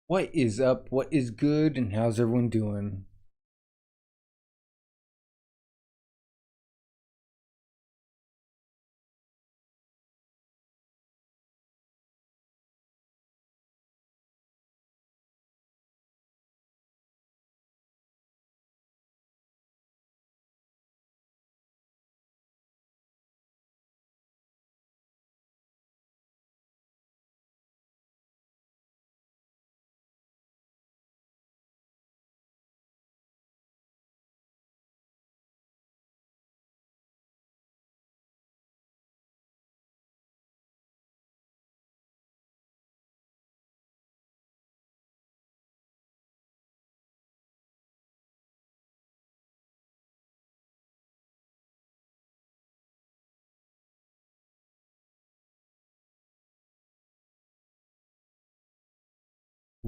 What is up? What is good? And how's everyone doing?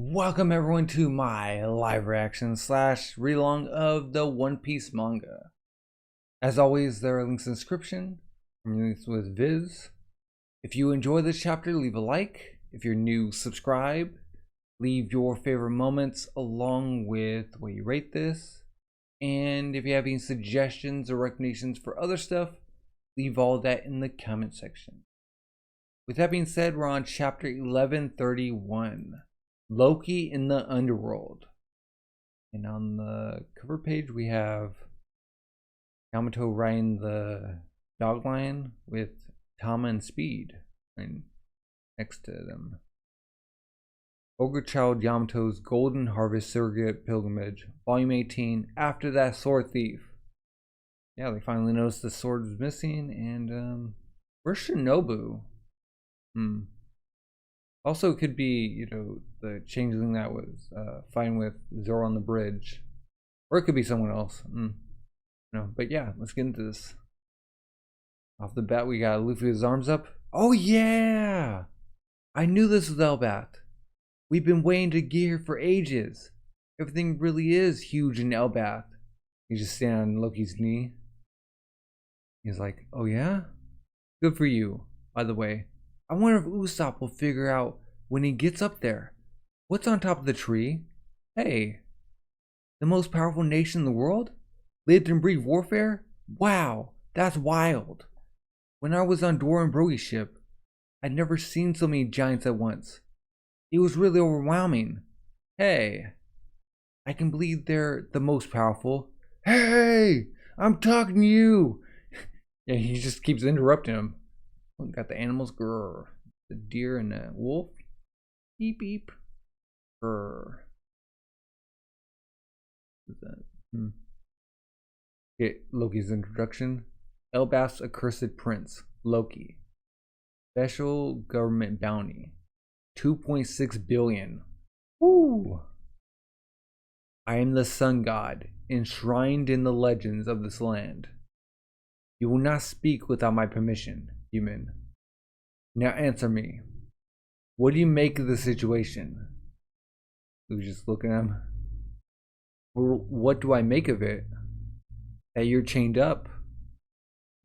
Welcome everyone to my live reaction slash relong of the One Piece manga. As always, there are links in the description. I'm links with Viz. If you enjoy this chapter, leave a like. If you're new, subscribe. Leave your favorite moments along with what you rate this. And if you have any suggestions or recommendations for other stuff, leave all that in the comment section. With that being said, we're on chapter 1131. Loki in the Underworld. And on the cover page we have Yamato riding the dog lion with Tama and Speed right next to them. Ogre Child Yamato's Golden Harvest Surrogate Pilgrimage, Volume 18, After That Sword Thief. Yeah, they finally noticed the sword was missing, and where's Shinobu? Also, it could be, the changeling that was fighting with Zoro on the bridge. Or it could be someone else. No, but yeah, let's get into this. Off the bat, we got Luffy with his arms up. Oh yeah! I knew this was Elbaph. We've been waiting to get here for ages. Everything really is huge in Elbaph. He's just standing on Loki's knee. He's like, oh yeah? Good for you, by the way. I wonder if Usopp will figure out when he gets up there. What's on top of the tree? Hey, the most powerful nation in the world? Lived and breathed warfare? Wow, that's wild. When I was on Dora and Brogy's ship, I'd never seen so many giants at once. It was really overwhelming. Hey, I can believe they're the most powerful. Hey, I'm talking to you. Yeah, he just keeps interrupting him. Got the animals, grrr. The deer and the wolf. Beep beep. Grrr. What's that? Okay, Loki's introduction. Elbaph's accursed prince, Loki. Special government bounty. 2.6 billion. Woo! I am the sun god, enshrined in the legends of this land. You will not speak without my permission, human. Now answer me. What do you make of the situation? Who's just looking at him? Well, what do I make of it? That you're chained up?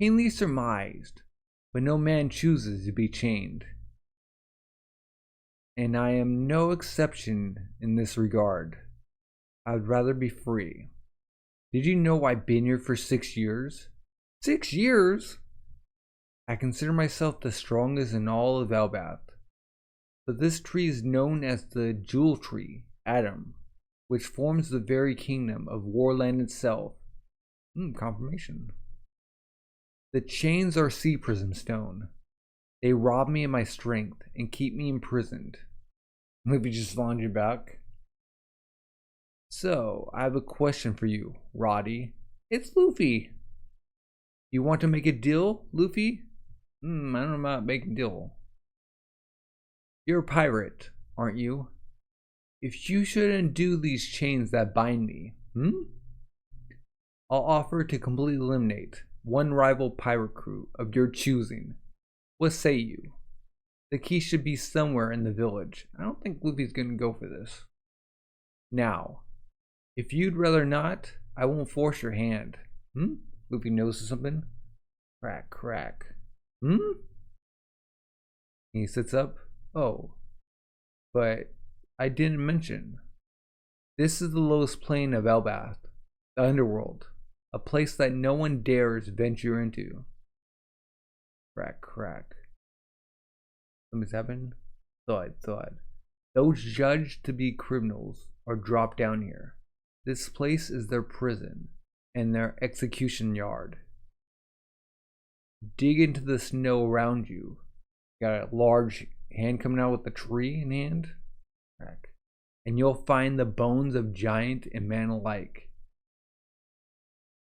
Keenly surmised, but no man chooses to be chained. And I am no exception in this regard. I would rather be free. Did you know I've been here for 6 years? 6 years? I consider myself the strongest in all of Elbaph. But this tree is known as the Jewel Tree, Adam, which forms the very kingdom of Warland itself. Confirmation. The chains are sea prism stone. They rob me of my strength and keep me imprisoned. Luffy just laundered back. So, I have a question for you, Roddy. It's Luffy. You want to make a deal, Luffy? I don't know about making a deal. You're a pirate, aren't you? If you should undo these chains that bind me, I'll offer to completely eliminate one rival pirate crew of your choosing. What say you? The key should be somewhere in the village. I don't think Luffy's gonna go for this. Now, if you'd rather not, I won't force your hand. Luffy notices something. Crack, crack. He sits up. Oh, but I didn't mention. This is the lowest plane of Elbaph, the underworld, a place that no one dares venture into. Crack, crack. Something's happened? Thud, thud. Those judged to be criminals are dropped down here. This place is their prison and their execution yard. Dig into the snow around you. Got a large hand coming out with a tree in hand. Crack. And you'll find the bones of giant and man alike.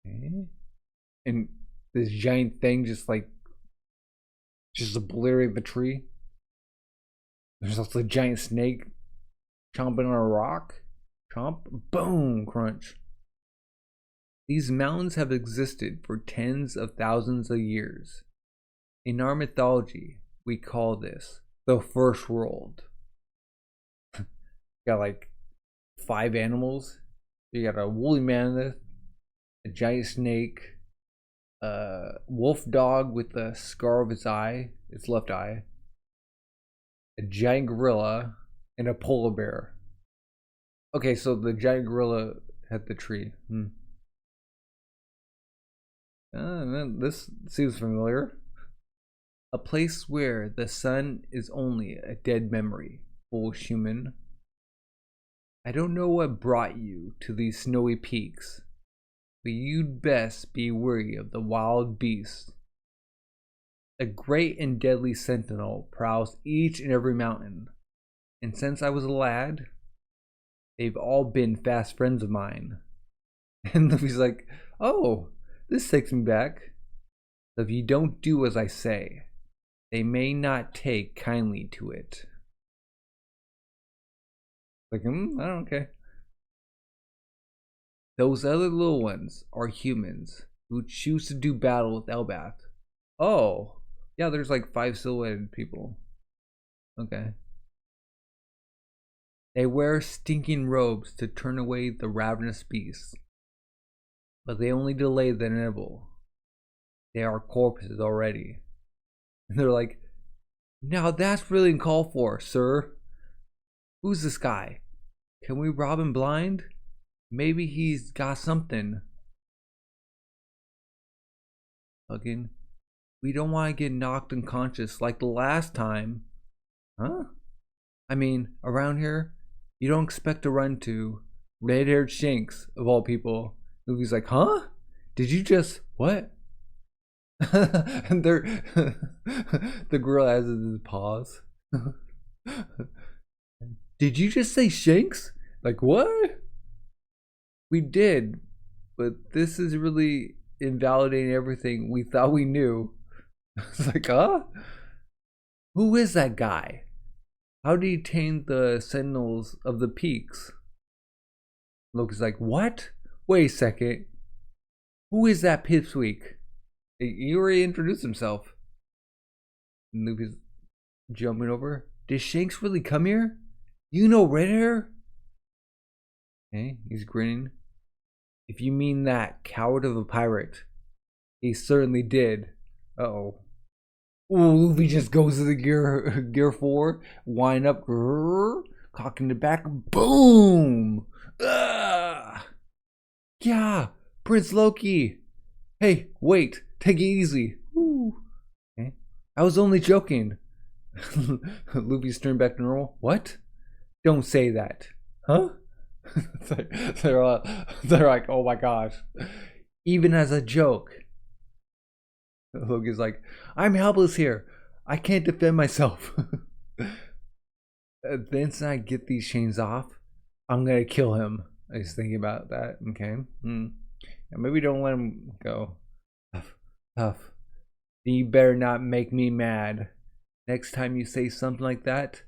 Okay. And this giant thing just obliterating the tree. There's also a giant snake chomping on a rock. Chomp, boom, crunch. These mountains have existed for tens of thousands of years. In our mythology, we call this the first world. Got like 5 animals. You got a woolly mammoth, a giant snake, a wolf dog with the scar of its eye, its left eye, a giant gorilla, and a polar bear. Okay, so the giant gorilla had the tree. This seems familiar. A place where the sun is only a dead memory, foolish human. I don't know what brought you to these snowy peaks, but you'd best be wary of the wild beasts. A great and deadly sentinel prowls each and every mountain, and since I was a lad, they've all been fast friends of mine. And Luffy's like, oh, this takes me back. So if you don't do as I say, they may not take kindly to it. Like, I don't care. Those other little ones are humans who choose to do battle with Elbaph. Oh, yeah, there's like 5 silhouetted people. Okay. They wear stinking robes to turn away the ravenous beasts, but they only delay the inevitable. They are corpses already. And they're like, now that's really uncalled for, sir. Who's this guy? Can we rob him blind? Maybe he's got something. Fucking, we don't want to get knocked unconscious like the last time. Huh? I mean, around here, you don't expect to run to red-haired Shanks, of all people. Luffy's like, huh? Did you just, what? And they're, the girl has his paws. Did you just say Shanks? Like, what? We did, but this is really invalidating everything we thought we knew. It's like, huh? Who is that guy? How did he tame the sentinels of the peaks? Loki's like, what? Wait a second. Who is that pipsqueak? He already introduced himself. And Luffy's jumping over. Did Shanks really come here? You know Red Hair? Okay, he's grinning. If you mean that coward of a pirate, he certainly did. Uh-oh. Ooh, Luffy just goes to the gear 4, wind up, cocking the back, boom! Yeah, Prince Loki. Hey, wait, take it easy. Ooh. Okay. I was only joking. Luffy's turned back to normal. What? Don't say that. Huh? they're like, oh my gosh. Even as a joke. Loki's like, I'm helpless here. I can't defend myself. The instant I get these chains off, I'm gonna kill him. I was thinking about that. Okay. Maybe don't let him go. Tough. You better not make me mad. Next time you say something like that,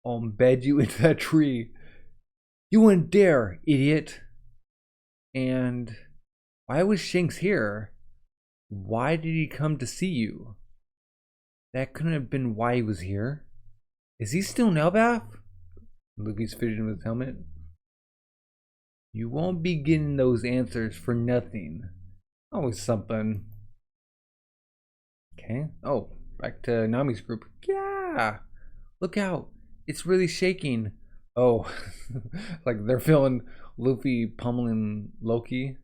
I'll embed you into that tree. You wouldn't dare, idiot. And why was Shanks here? Why did he come to see you? That couldn't have been why he was here. Is he still in Elbaph? Luffy's fidgeting with his helmet. You won't be getting those answers for nothing. Always something. Okay. Oh, back to Nami's group. Yeah! Look out. It's really shaking. Oh, like they're feeling Luffy pummeling Loki.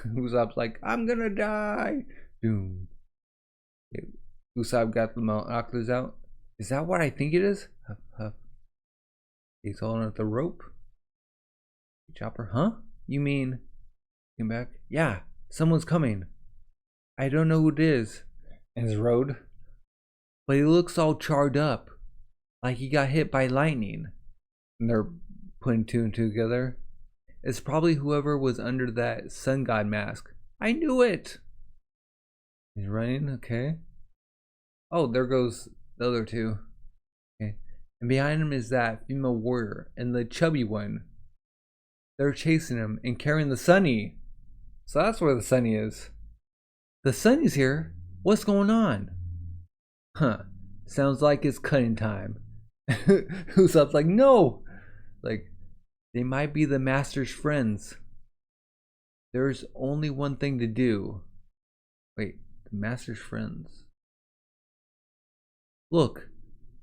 Usopp's like, I'm gonna die. Doom. Usopp got the binoculars out. Is that what I think it is? Huff, huff. He's holding up the rope. Chopper, huh? You mean? Came back. Yeah, someone's coming. I don't know who it is. And his road. But he looks all charred up. Like he got hit by lightning. And they're putting two and two together. It's probably whoever was under that sun god mask. I knew it! He's running, okay. Oh, there goes the other two. Okay. And behind him is that female warrior and the chubby one. They're chasing him and carrying the Sunny. So that's where the Sunny is. The Sunny's here? What's going on? Huh. Sounds like it's cutting time. Usopp's like, no! Like, they might be the master's friends. There's only one thing to do. Wait, the master's friends. Look,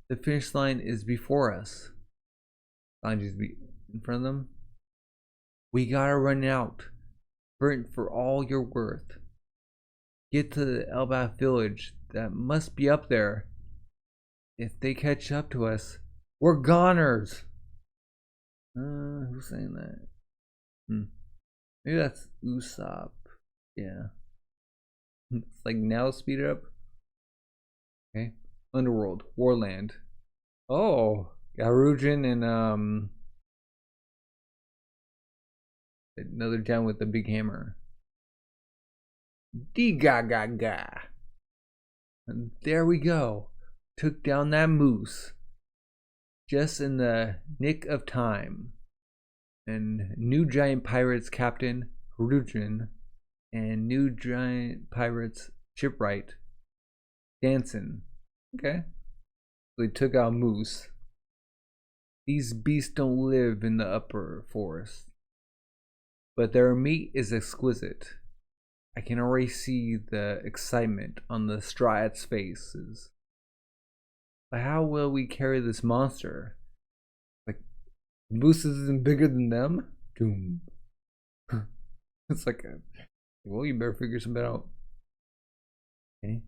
the finish line is before us. Sanji's in front of them. We gotta run out. Sprint for all you're worth. Get to the Elbaph village. That must be up there. If they catch up to us, we're goners. Who's saying that? Maybe that's Usopp. Yeah. It's like now speed it up. Okay. Underworld. Warland. Oh. Hajrudin and another down with the big hammer. Dee-ga-ga-ga. And there we go. Took down that moose. Just in the nick of time. And new giant pirates captain Hajrudin and new giant pirates Shipwright. Stansen. Okay. They took out moose. These beasts don't live in the upper forest. But their meat is exquisite. I can already see the excitement on the Strats' faces. But how will we carry this monster? Like, moose isn't bigger than them? Doom. It's like, well, you better figure something out. Okay.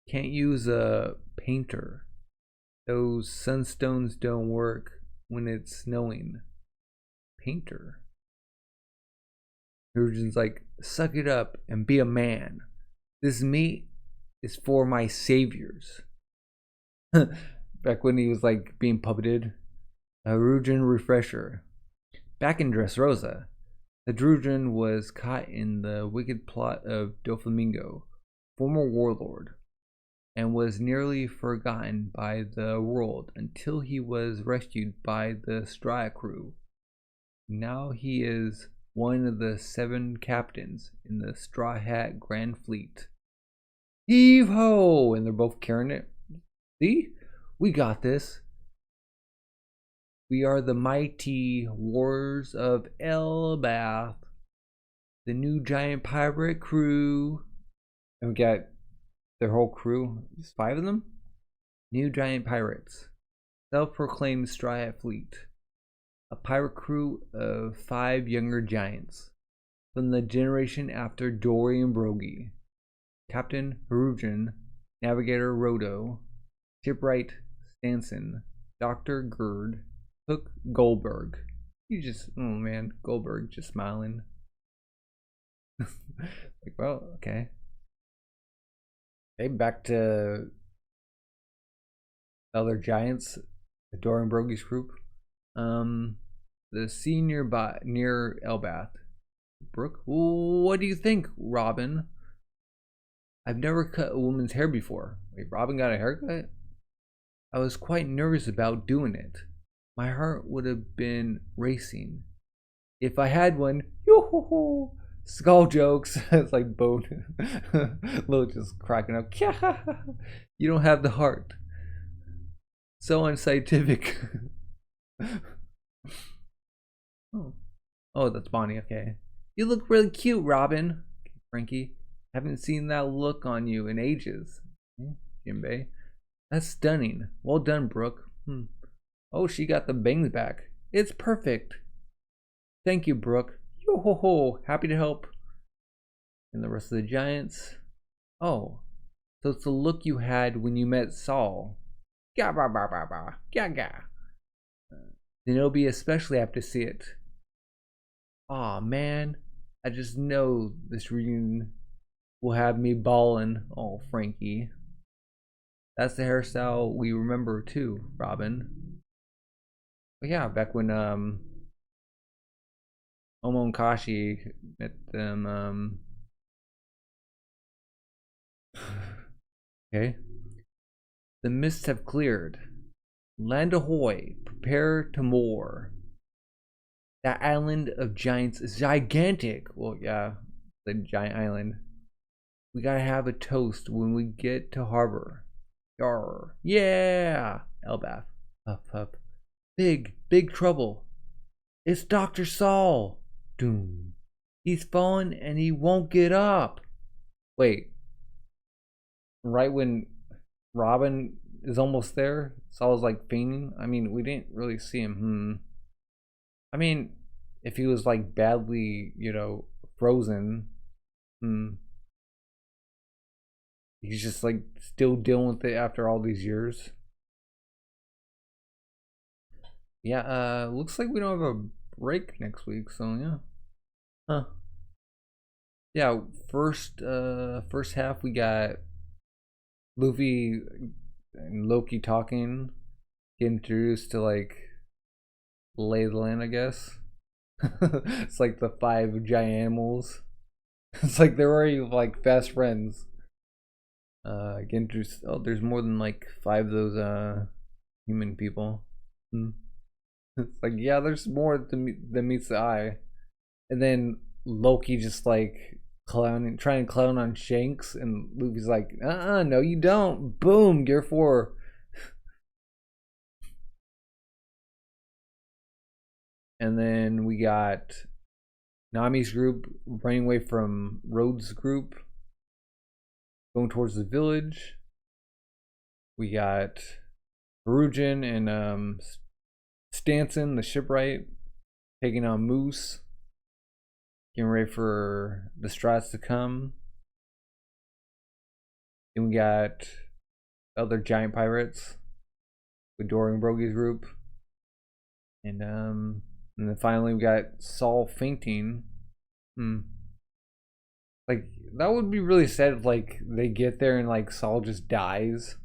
Can't use a painter. Those sunstones don't work when it's snowing. Painter. Hajrudin's like, suck it up and be a man. This meat is for my saviors. Back when he was like being puppeted. Hajrudin refresher. Back in Dressrosa, Hajrudin was caught in the wicked plot of Doflamingo, former warlord, and was nearly forgotten by the world until he was rescued by the Straya crew. Now he is one of the 7 captains in the Straw Hat Grand Fleet. Heave ho! And they're both carrying it. See? We got this. We are the mighty warriors of Elbaph, the new giant pirate crew. And we got their whole crew. There's 5 of them? New giant pirates. Self-proclaimed Straw Hat Fleet. A pirate crew of 5 younger giants from the generation after Dory and Brogy. Captain Hajrudin, Navigator Rodo, Shipwright Stansen, Dr. Gerd, Hook Goldberg. You just, oh man, Goldberg just smiling. Like, well, okay. Okay, back to other giants, the Dory and Brogy's group. The sea nearby, near Elbaph. Brook, what do you think, Robin? I've never cut a woman's hair before. Wait, Robin got a haircut? I was quite nervous about doing it. My heart would have been racing. If I had one, yoo-hoo-hoo, skull jokes. It's like Bone. Lil just cracking up. You don't have the heart. So unscientific. Oh, that's Bonnie. Okay. You look really cute, Robin. Okay, Frankie. Haven't seen that look on you in ages. Jinbei. That's stunning. Well done, Brook. Oh, she got the bangs back. It's perfect. Thank you, Brook. Yo ho ho, happy to help. And the rest of the giants. Oh, so it's the look you had when you met Saul. Ga ba ba ba ba. Ga ga. Then it'll be especially apt to see it. Aw, man. I just know this reunion will have me ballin'. Oh, Frankie. That's the hairstyle we remember too, Robin. But yeah, back when Omo and Kashi met them. Okay. The mists have cleared. Land ahoy! Prepare to moor. That island of giants is gigantic. Well, yeah, the giant island. We gotta have a toast when we get to harbor. Yarr. Yeah! Elbaph. Huff, huff. Big trouble. It's Dr. Saul. Doom. He's fallen and he won't get up. Wait. Right when Robin is almost there, Saul's like fainting. I mean, we didn't really see him. I mean, if he was like badly, frozen, he's just like still dealing with it after all these years. Yeah, looks like we don't have a break next week, so yeah. Huh. Yeah, first half we got Luffy and Loki talking, get introduced to like lay of the land, I guess. It's like the 5 giant animals. It's like they're already like fast friends. Get introduced. Oh, there's more than like 5 of those human people. It's like, yeah, there's more than meets the eye. And then Loki just like trying to clown on Shanks, and Luffy's like, no you don't. Boom, Gear 4. And then we got Nami's group running away from Rhodes' group, going towards the village. We got Hajrudin and Stansen, the shipwright, taking on Moose, getting ready for the strats to come. Then we got other giant pirates with Dory and Brogy's group. And then finally we got Saul fainting. Like, that would be really sad if like they get there and like Saul just dies.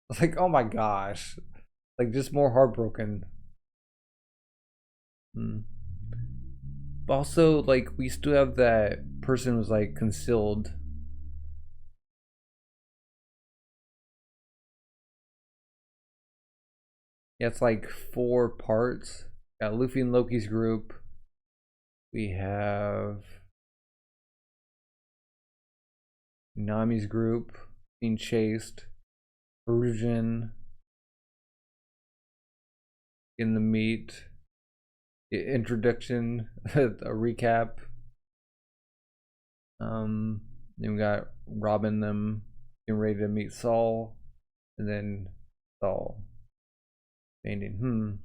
It's like, oh my gosh. Like, just more heartbroken. But also, like, we still have that person who's like concealed. Yeah, it's like 4 parts. Got Luffy and Loki's group. We have Nami's group being chased. Persian in the meat. Introduction, a recap. Then we got Robin them getting ready to meet Saul, and then Saul fainting.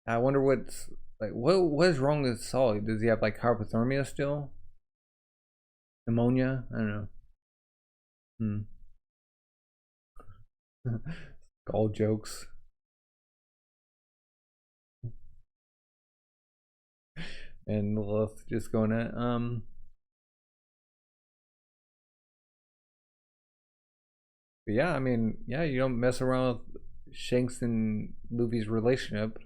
I wonder what's like. What is wrong with Saul? Does he have like hypothermia still? Pneumonia? I don't know. All jokes. And Lilith just going at but yeah, I mean, yeah, you don't mess around with Shanks and Luffy's relationship.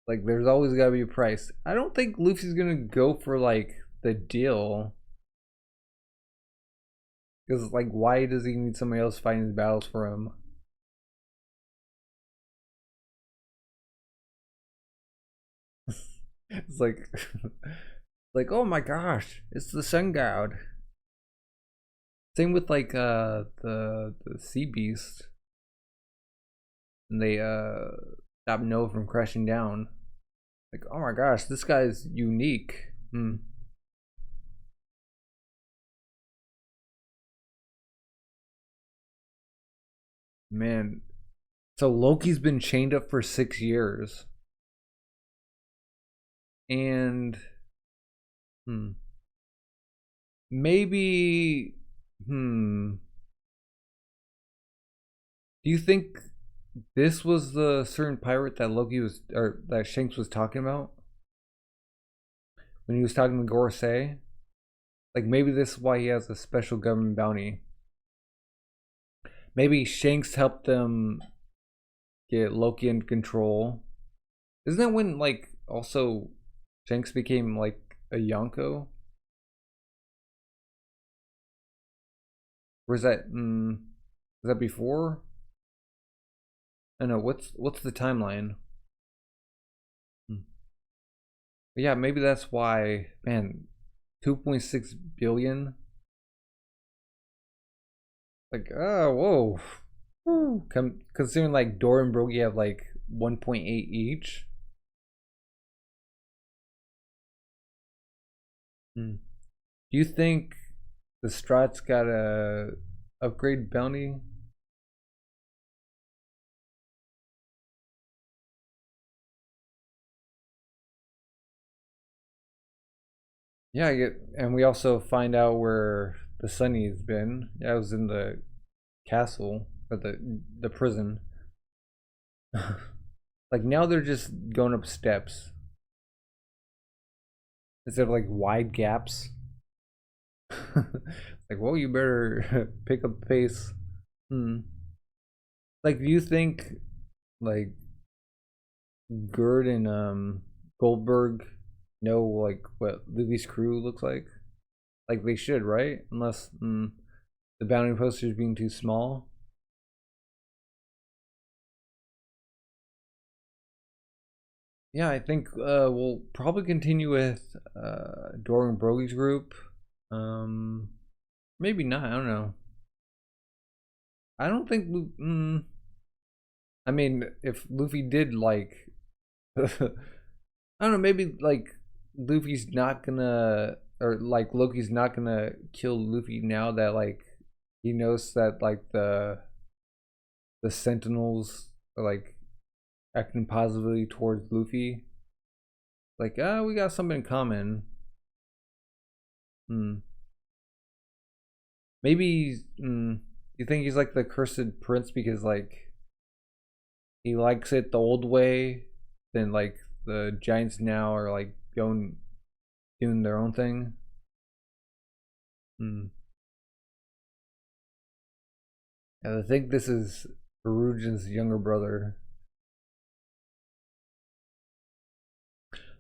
Like, there's always gotta be a price. I don't think Luffy's gonna go for like the deal. Because like, why does he need somebody else fighting his battles for him? It's like like, oh my gosh, it's the sun god. Same with like the sea beast. And they stop Noah from crashing down. Like, oh my gosh, this guy's unique. Man, so Loki's been chained up for 6 years, and hmm, maybe hmm. Do you think this was the certain pirate that Loki was, or that Shanks was talking about when he was talking to Gorosei? Like maybe this is why he has a special government bounty. Maybe Shanks helped them get Loki in control. Isn't that when like also Shanks became like a Yonko? Or is that is that before? I don't know. What's the timeline? Hmm. Yeah, maybe that's why. Man, 2.6 billion. Like, oh, whoa. Considering like Dora and Brogy have like 1.8 each. Hmm. Do you think the Strats got a upgrade bounty? Yeah, I get, and we also find out where the Sunny's been. Yeah, it was in the castle or the prison. Like now they're just going up steps instead of like wide gaps. Like, well, you better pick up pace. Hmm. Like, do you think like Gerd and Goldberg know like what Luffy's crew looks like? Like they should, right? Unless the bounty posters being too small. Yeah, I think we'll probably continue with Dora and Brogy's group. Um, maybe not. I don't know. I don't think. I mean, if Luffy did like, I don't know. Maybe like Luffy's not gonna, or like Loki's not gonna kill Luffy now that like he knows that like the Sentinels are like acting positively towards Luffy. Like, ah, we got something in common. Hmm. Maybe. You think he's like the cursed prince because like he likes it the old way? Then like the giants now are like going doing their own thing. Hmm. And I think this is Harujin's younger brother.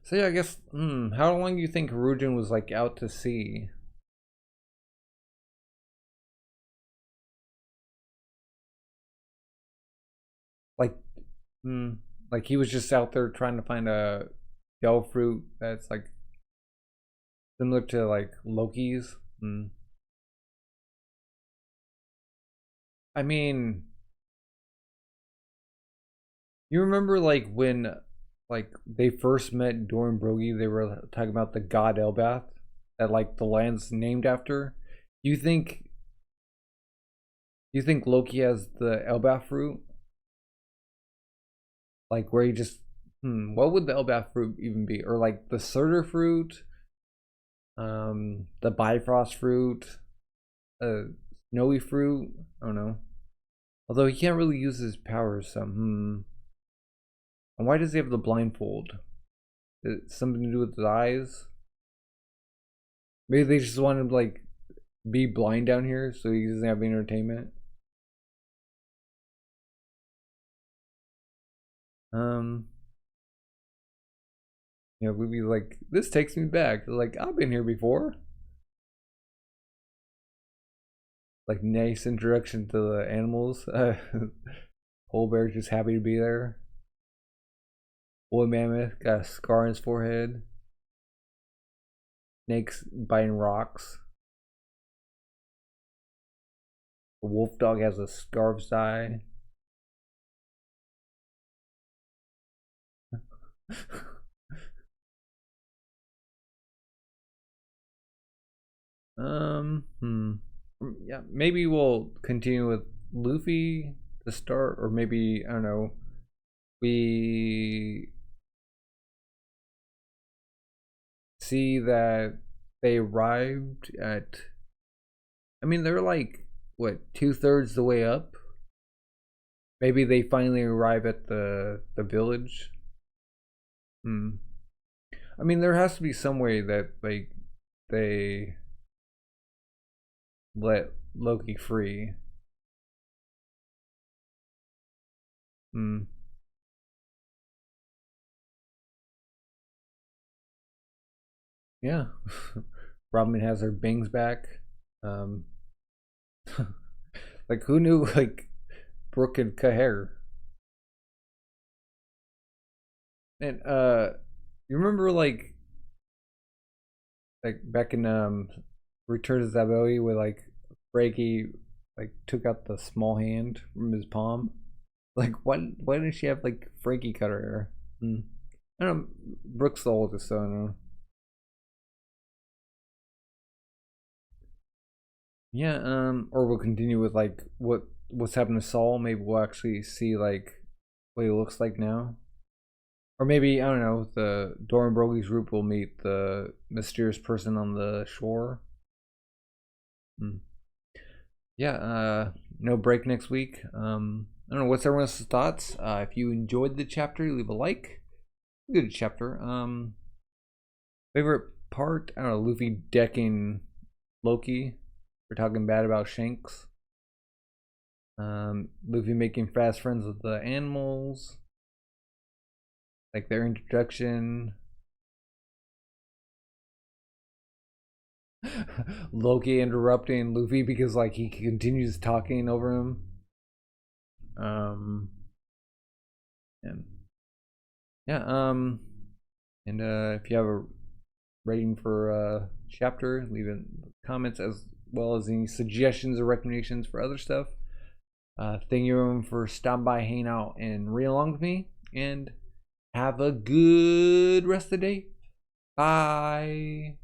So yeah, I guess. How long do you think Harujin was like out to sea? Like, hmm, like he was just out there trying to find a bell fruit that's like similar to like Loki's. Hmm. I mean, you remember like when like they first met Doran Brogy, they were talking about the god Elbath that like the land's named after. You think you think Loki has the Elbaph fruit? Like where he just what would the Elbaph fruit even be? Or like the Surtur fruit, the Bifrost fruit, snowy fruit? I don't know. Although he can't really use his powers, so And why does he have the blindfold? Is it something to do with his eyes? Maybe they just want him to like be blind down here so he doesn't have entertainment. Um, we'd be like, this takes me back. Like, I've been here before. Like, nice introduction to the animals. Whole bear's just happy to be there. Boy mammoth got a scar on his forehead. Snakes biting rocks. The wolf dog has a scarf's eye. um, hmm. Yeah, maybe we'll continue with Luffy. to start, or maybe I don't know. We see that they arrived at. I mean, they're like what 2/3 the way up. Maybe they finally arrive at the village. Hmm. I mean, there has to be some way that like they let Loki free. Hmm. Yeah. Robin has her bangs back. Um, like who knew like Brook could cut hair? And you remember like back in Return to Zabeli where like Frankie like took out the small hand from his palm. Like why didn't she have like Frankie cut her hair? Hmm. I don't know. Brook's the oldest, so I don't know. Yeah, or we'll continue with like what's happened to Saul. Maybe we'll actually see like what he looks like now. Or maybe I don't know. The Doran Brogy's group will meet the mysterious person on the shore. Hmm. Yeah. No break next week. I don't know. What's everyone's thoughts? If you enjoyed the chapter, leave a like. Good chapter. Favorite part? I don't know. Luffy decking Loki. We're talking bad about Shanks. Luffy making fast friends with the animals. Like their introduction. Loki interrupting Luffy because like he continues talking over him. And yeah, and if you have a rating for chapter, leave it in the comments as well as any suggestions or recommendations for other stuff. Thank you everyone for stopping by, hanging out, and reading along with me. And have a good rest of the day. Bye.